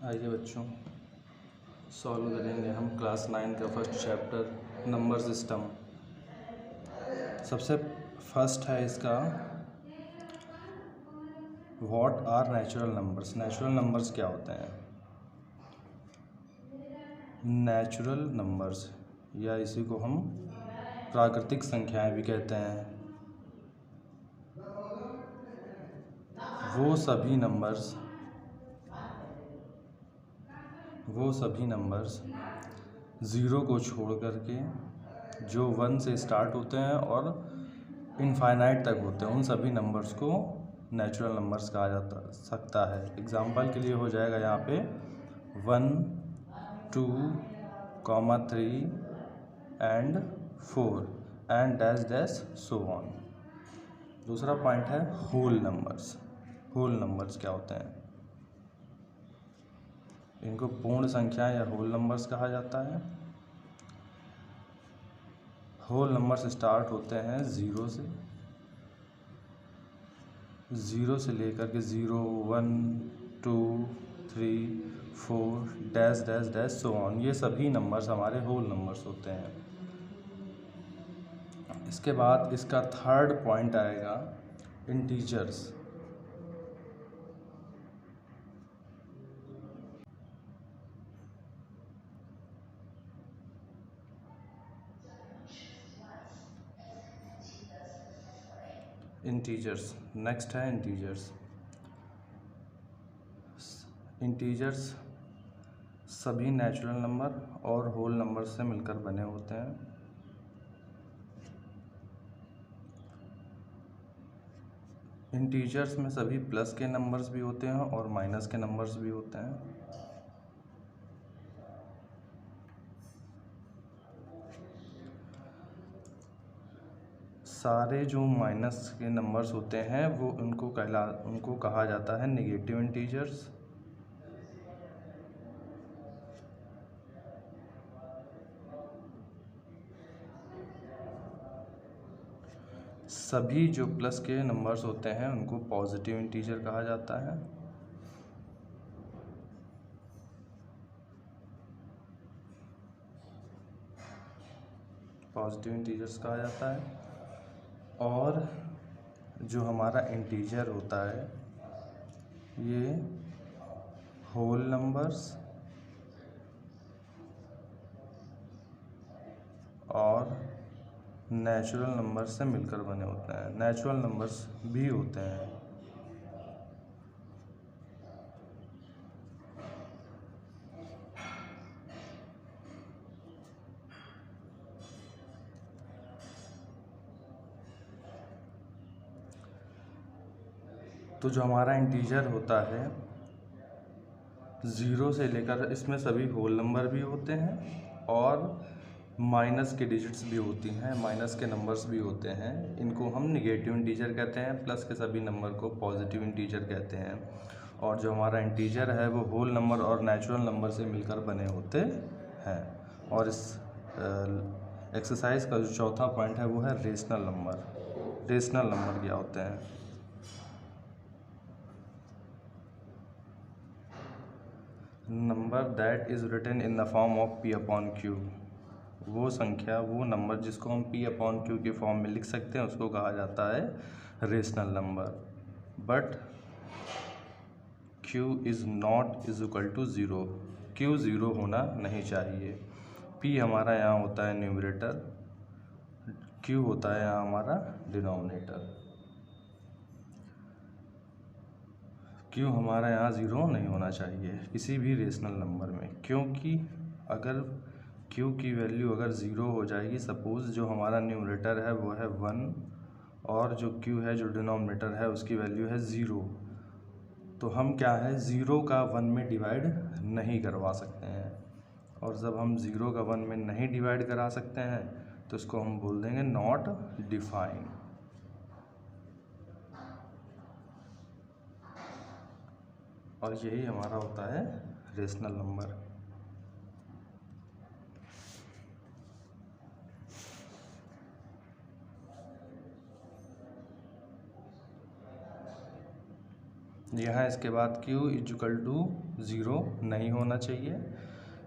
आइए बच्चों, सॉल्व करेंगे हम क्लास 9 का फर्स्ट चैप्टर नंबर सिस्टम। सबसे फर्स्ट है इसका what are natural numbers. Natural numbers क्या होते हैं? नेचुरल नंबर्स या इसी को हम प्राकृतिक संख्याएं भी कहते हैं, वो सभी नंबर्स ज़ीरो को छोड़ करके जो 1 से स्टार्ट होते हैं और इनफाइनाइट तक होते हैं, उन सभी नंबर्स को नेचुरल नंबर्स कहा जा सकता है। एग्जाम्पल के लिए हो जाएगा यहाँ पे 1, 2, 3 and 4 and dash dash so on. दूसरा पॉइंट है होल नंबर्स। होल नंबर्स क्या होते हैं? इनको पूर्ण संख्या या होल नंबर्स कहा जाता है। होल नंबर्स स्टार्ट होते हैं ज़ीरो से लेकर के 0, 1, 2, 3, 4 dash dash dash so on. ये सभी नंबर्स हमारे होल नंबर्स होते हैं। इसके बाद इसका थर्ड पॉइंट आएगा इंटीजर्स। नेक्स्ट है इंटीजर्स सभी नेचुरल नंबर और होल नंबर से मिलकर बने होते हैं। इंटीजर्स में सभी प्लस के नंबर्स भी होते हैं और माइनस के नंबर्स भी होते हैं। सारे जो माइनस के नंबर्स होते हैं वो उनको कहा जाता है नेगेटिव इंटीजर्स। सभी जो प्लस के नंबर्स होते हैं उनको पॉजिटिव इंटीजर कहा जाता है। और जो हमारा इंटीजर होता है ये होल नंबर्स और नेचुरल नंबर्स से मिलकर बने होते हैं। नेचुरल नंबर्स भी होते हैं। तो जो हमारा इंटीजर होता है 0 से लेकर, इसमें सभी होल नंबर भी होते हैं और माइनस के डिजिट्स भी होती हैं, माइनस के नंबर्स भी होते हैं। इनको हम निगेटिव इंटीजर कहते हैं। प्लस के सभी नंबर को पॉजिटिव इंटीजर कहते हैं। और जो हमारा इंटीजर है वो होल नंबर और नेचुरल नंबर से मिलकर बने होते हैं। और इस एक्सरसाइज का जो चौथा पॉइंट है वो है रेशनल नंबर। रेशनल नंबर क्या होते हैं? Number that is written in the form of P upon Q। वो संख्या, वो नंबर जिसको हम P अपॉन Q के फॉर्म में लिख सकते हैं उसको कहा जाता है rational number. But Q is not is equal to zero. Q zero होना नहीं चाहिए। P हमारा यहाँ होता है न्यूमरेटर, Q होता है यहाँ हमारा डिनोमिनेटर। Q हमारा यहाँ ज़ीरो नहीं होना चाहिए किसी भी रेशनल नंबर में, क्योंकि अगर Q की वैल्यू अगर ज़ीरो हो जाएगी, सपोज़ जो हमारा न्यूमरेटर है वो है 1 और जो Q है जो डिनोमिनेटर है उसकी वैल्यू है 0, तो हम क्या है 0 का 1 में डिवाइड नहीं करवा सकते हैं। और जब हम 0 का 1 में नहीं डिवाइड करा सकते हैं तो इसको हम बोल देंगे नॉट डिफाइन। और यही हमारा होता है रेशनल नंबर। यहाँ इसके बाद q इक्वल टू 0 नहीं होना चाहिए।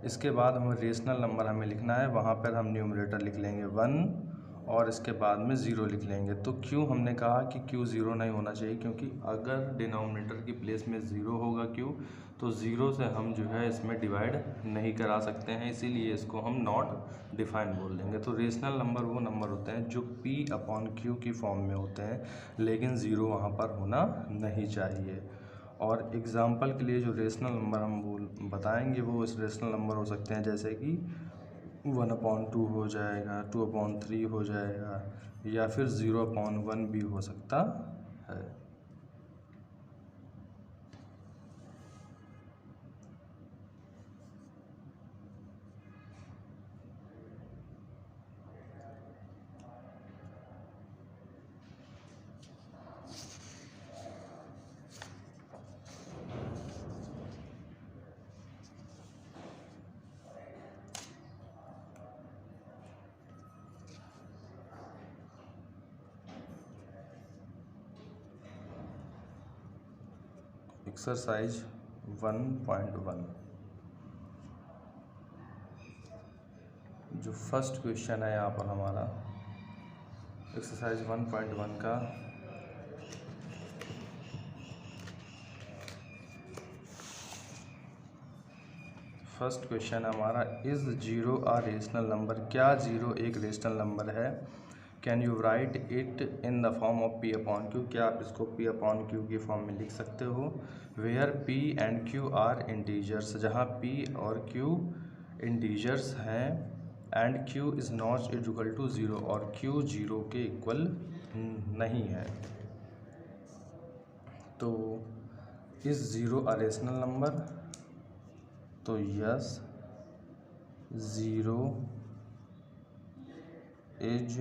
इसके बाद हमें रेशनल नंबर हमें लिखना है, वहाँ पर हम न्यूमरेटर लिख लेंगे 1 और इसके बाद में 0 लिख लेंगे। तो q हमने कहा कि q 0 नहीं होना चाहिए, क्योंकि अगर डिनोमिनेटर की प्लेस में 0 होगा q, तो 0 से हम जो है इसमें डिवाइड नहीं करा सकते हैं, इसीलिए इसको हम नॉट डिफाइन बोल देंगे। तो रेशनल नंबर वो नंबर होते हैं जो p/q की फॉर्म में होते हैं, लेकिन 0 वहाँ पर होना नहीं चाहिए। और एग्ज़ाम्पल के लिए जो रेशनल नंबर हम बताएंगे वो इस रेशनल नंबर हो सकते हैं, जैसे कि 1/2 हो जाएगा, 2/3 हो जाएगा, या फिर 0/1 भी हो सकता है। एक्सरसाइज 1.1 जो फर्स्ट क्वेश्चन है यहाँ पर हमारा एक्सरसाइज 1.1 का फर्स्ट क्वेश्चन हमारा, इज़ 0 आ रेशनल नंबर? क्या 0 एक रेशनल नंबर है? Can you right it in the form of p/q? क्या आप इसको p/q की फॉर्म में लिख सकते हो? Where p and q are integers, जहाँ p और q इंटीजर्स हैं, and q is not equal to 0 और q 0 के इक्वल नहीं है। तो इज़ 0 अ रेशनल नंबर? तो yes, 0 is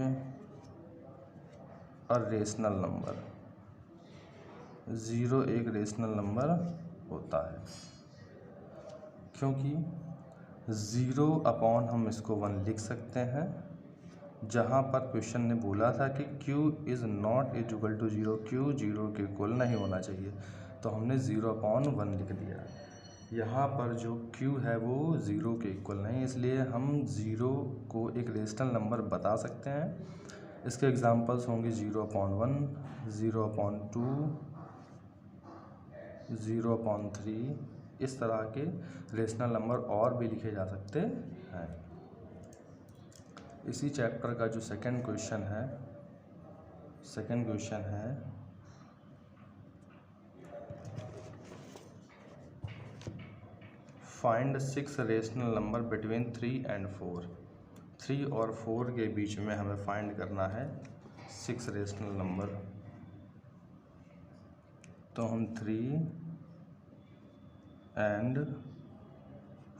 a rational number. 0 एक रेशनल नंबर होता है, क्योंकि 0 हम इसको 1 लिख सकते हैं, जहाँ पर क्वेश्चन ने बोला था कि q is not equal to 0, q 0 के इक्वल नहीं होना चाहिए, तो हमने 0/1 लिख दिया। यहाँ पर जो q है वो 0 के इक्वल नहीं, इसलिए हम 0 को एक रेशनल नंबर बता सकते हैं। इसके एग्जांपल्स होंगे 0/1, 0/2, 0/3, इस तरह के रेशनल नंबर और भी लिखे जा सकते हैं। इसी चैप्टर का जो सेकंड क्वेश्चन है find 6 rational number between 3 and 4। 3 और 4 के बीच में हमें फाइंड करना है 6 रेशनल नंबर। तो हम 3 and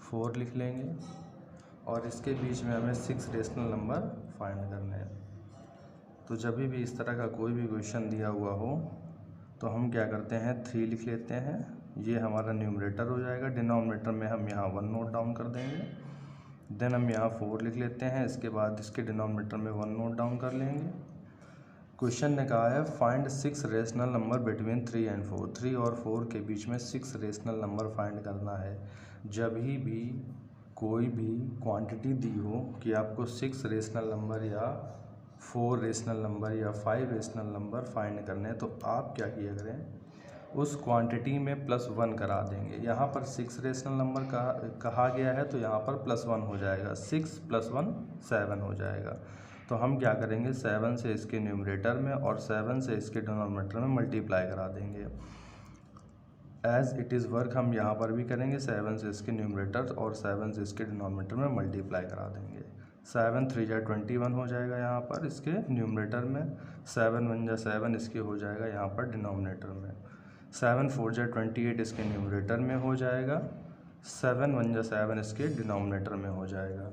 4 लिख लेंगे और इसके बीच में हमें 6 रेशनल नंबर फाइंड करने हैं। तो जब भी इस तरह का कोई भी क्वेश्चन दिया हुआ हो तो हम क्या करते हैं, 3 लिख लेते हैं, ये हमारा न्यूमरेटर हो जाएगा। डिनोमिनेटर में हम यहाँ 1 नोट डाउन कर देंगे। देन हम यहाँ 4 लिख लेते हैं, इसके बाद इसके डिनोमिनेटर में 1 नोट डाउन कर लेंगे। क्वेश्चन ने कहा है find 6 rational number between 3 and 4। 3 और 4 के बीच में 6 रेशनल नंबर फाइंड करना है। जब भी कोई भी क्वांटिटी दी हो कि आपको 6 रेशनल नंबर या 4 रेशनल नंबर या 5 रेशनल नंबर फाइंड करने हैं, तो आप क्या किया करें, उस क्वांटिटी में +1 करा देंगे। यहाँ पर 6 रेशनल नंबर कहा गया है, तो यहाँ पर +1 हो जाएगा, 6 + 1 7 हो जाएगा। तो हम क्या करेंगे, 7 से इसके न्यूमरेटर में और 7 से इसके डिनोमिनेटर में मल्टीप्लाई करा देंगे। एज इट इज़ वर्क हम यहाँ पर भी करेंगे, 7 से इसके न्यूमरेटर और 7 से इसके डिनोमिनेटर में मल्टीप्लाई करा देंगे। 7 3 जा 21 हो जाएगा यहाँ पर इसके न्यूमरेटर में, 7 1 जा 7 इसके हो जाएगा यहाँ पर डिनोमिनेटर में, 7 4 जा 28 इसके न्यूमरेटर में हो जाएगा, 7 1 जा 7 इसके डिनोमिनेटर में हो जाएगा।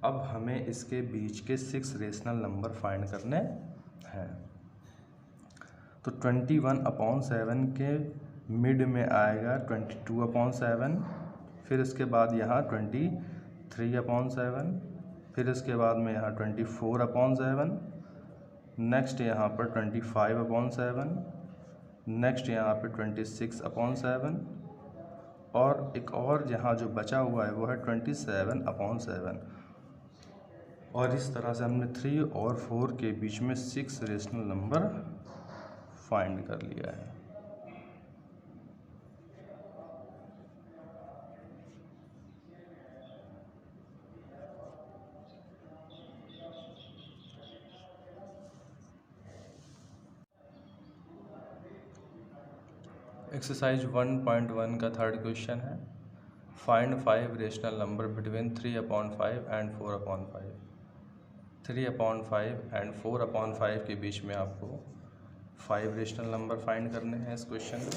अब हमें इसके बीच के 6 रेशनल नंबर फाइंड करने हैं। तो 21/7 के मिड में आएगा 22/7, फिर इसके बाद यहाँ 23/7, फिर इसके बाद में यहाँ 24/7, नेक्स्ट यहाँ पर 25/7, नेक्स्ट यहाँ पे 26/7 और एक और यहाँ जो बचा हुआ है वो है 27/7। और इस तरह से हमने 3 और 4 के बीच में 6 रेशनल नंबर फाइंड कर लिया है। एक्सरसाइज 1.1 का थर्ड क्वेश्चन है, find 5 rational number between 3/5 and 4/5। 3/5 and 4/5 के बीच में आपको 5 रेशनल नंबर फाइंड करने हैं इस क्वेश्चन में।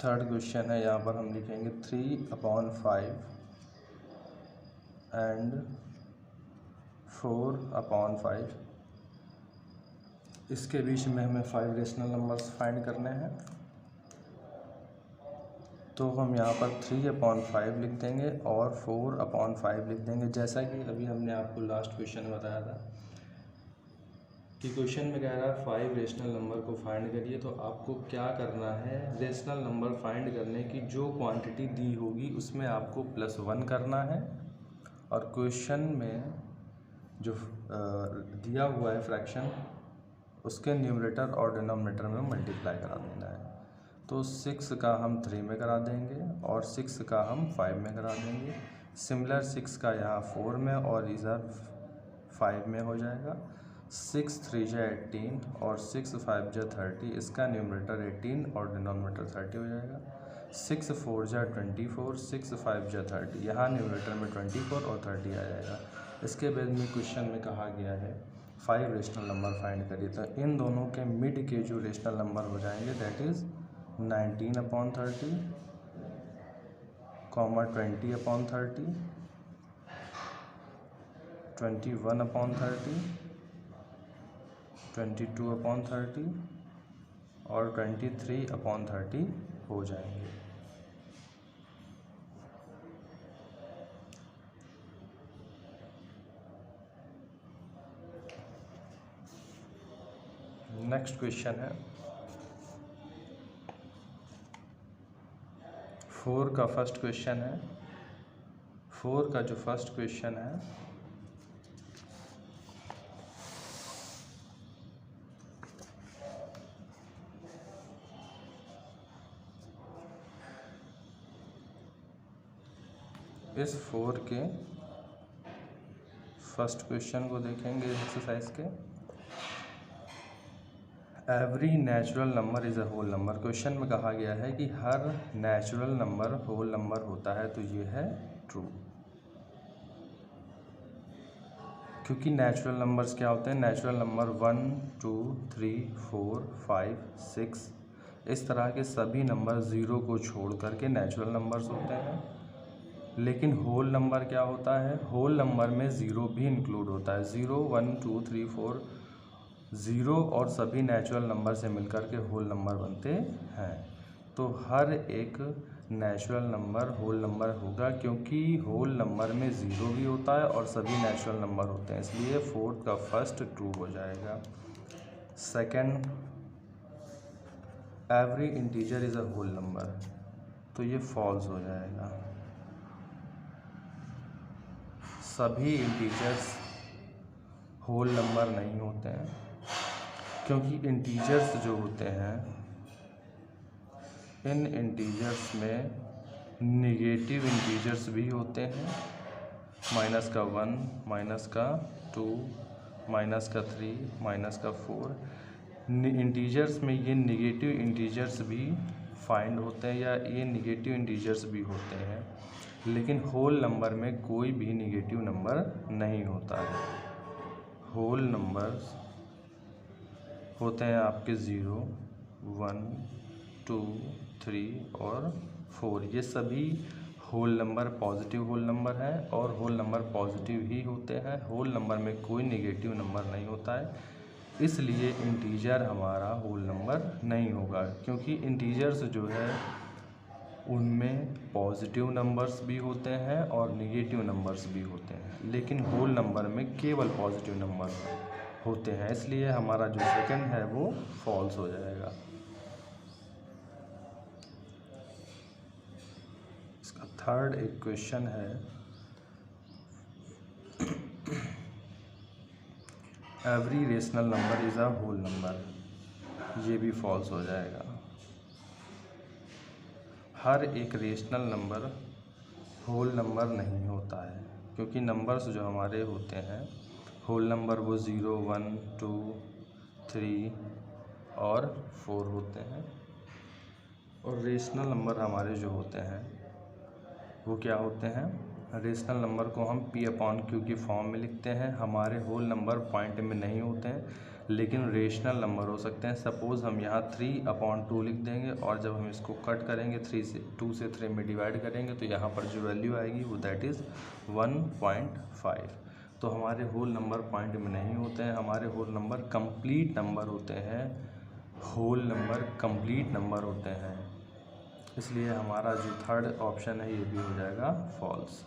थर्ड क्वेश्चन है, यहाँ पर हम लिखेंगे 3/5 एंड 4/5। इसके बीच में हमें 5 रेशनल नंबर्स फाइंड करने हैं। तो हम यहाँ पर 3/5 लिख देंगे और 4/5 लिख देंगे। जैसा कि अभी हमने आपको लास्ट क्वेश्चन में बताया था कि क्वेश्चन में कह रहा है 5 रेशनल नंबर को फाइंड करिए। तो आपको क्या करना है, रेशनल नंबर फाइंड करने की जो क्वांटिटी दी होगी उसमें आपको +1 करना है और क्वेश्चन में जो दिया हुआ है फ्रैक्शन उसके न्यूमरेटर और डिनोमिनेटर में मल्टीप्लाई करा देना है। तो 6 का हम 3 में करा देंगे और 6 का हम 5 में करा देंगे। सिमिलर 6 का यहाँ 4 में और इधर 5 में हो जाएगा। 6 3 जा 18 और 6 5 जा 30। इसका न्यूमरेटर 18 और डिनोमिनेटर 30 हो जाएगा। 6 4 जा 24, 6 5 जा 30। यहाँ न्यूमरेटर में 24 और 30 आ जाएगा। इसके बाद में क्वेश्चन में कहा गया है 5 रेशनल नंबर फाइंड करिए। तो इन दोनों के मिड के जो रेशनल नंबर हो जाएंगे दैट इज़ 19/30, 20/30, 21/30, 22/30 और 23/30 हो जाएंगे। नेक्स्ट क्वेश्चन है 4 का फर्स्ट क्वेश्चन है। 4 का जो फर्स्ट क्वेश्चन है इस 4 के फर्स्ट क्वेश्चन को देखेंगे एक्सरसाइज के। Every natural number is a whole number. Question में कहा गया है कि हर नेचुरल नंबर होल नंबर होता है, तो ये है ट्रू। क्योंकि नेचुरल नंबर्स क्या होते हैं, नेचुरल नंबर 1 2 3 4 5 6 इस तरह के सभी नंबर 0 को छोड़ करके नेचुरल नंबर्स होते हैं। लेकिन होल नंबर क्या होता है, होल नंबर में 0 भी इंक्लूड होता है। 0 1 2 3 4 0 और सभी नेचुरल नंबर से मिलकर के होल नंबर बनते हैं। तो हर एक नेचुरल नंबर होल नंबर होगा, क्योंकि होल नंबर में 0 भी होता है और सभी नेचुरल नंबर होते हैं, इसलिए 4 का फर्स्ट ट्रू हो जाएगा। Second, every integer is a whole number, तो ये फॉल्स हो जाएगा। सभी इंटीजर्स होल नंबर नहीं होते हैं, क्योंकि इंटीजर्स जो होते हैं इन इंटीजर्स में नेगेटिव इंटीजर्स भी होते हैं। -1, -2, -3, -4 इंटीजर्स में ये नेगेटिव इंटीजर्स भी फाइंड होते हैं या ये नेगेटिव इंटीजर्स भी होते हैं। लेकिन होल नंबर में कोई भी नेगेटिव नंबर नहीं होता है। होल नंबर्स होते हैं आपके 0 1 2 3 और 4। ये सभी whole number positive whole number है और होल नंबर पॉजिटिव ही होते हैं। होल नंबर में कोई नेगेटिव नंबर नहीं होता है, इसलिए इंटीजर हमारा होल नंबर नहीं होगा। क्योंकि इंटीजर्स जो है उनमें पॉजिटिव नंबर्स भी होते हैं और निगेटिव नंबर्स भी होते हैं, लेकिन होल नंबर में केवल पॉजिटिव नंबर होते हैं, इसलिए हमारा जो सेकंड है वो फॉल्स हो जाएगा। इसका थर्ड एक क्वेश्चन है, every rational number is a whole number, ये भी फॉल्स हो जाएगा। हर एक रेशनल नंबर होल नंबर नहीं होता है, क्योंकि नंबर्स जो हमारे होते हैं होल नंबर वो 0, 1, 2, 3 और 4 होते हैं, और रेशनल नंबर हमारे जो होते हैं वो क्या होते हैं, रेशनल नंबर को हम P/Q की फॉर्म में लिखते हैं। हमारे होल नंबर पॉइंट में नहीं होते हैं, लेकिन रेशनल नंबर हो सकते हैं। सपोज़ हम यहाँ 3/2 लिख देंगे, और जब हम इसको कट करेंगे 2 से 3 में डिवाइड करेंगे तो यहाँ पर जो वैल्यू आएगी वो दैट इज़ 1.5। तो हमारे होल नंबर पॉइंट में नहीं होते हैं, हमारे होल नंबर कंप्लीट नंबर होते हैं, होल नंबर कंप्लीट नंबर होते हैं। इसलिए हमारा जो थर्ड ऑप्शन है ये भी हो जाएगा फॉल्स।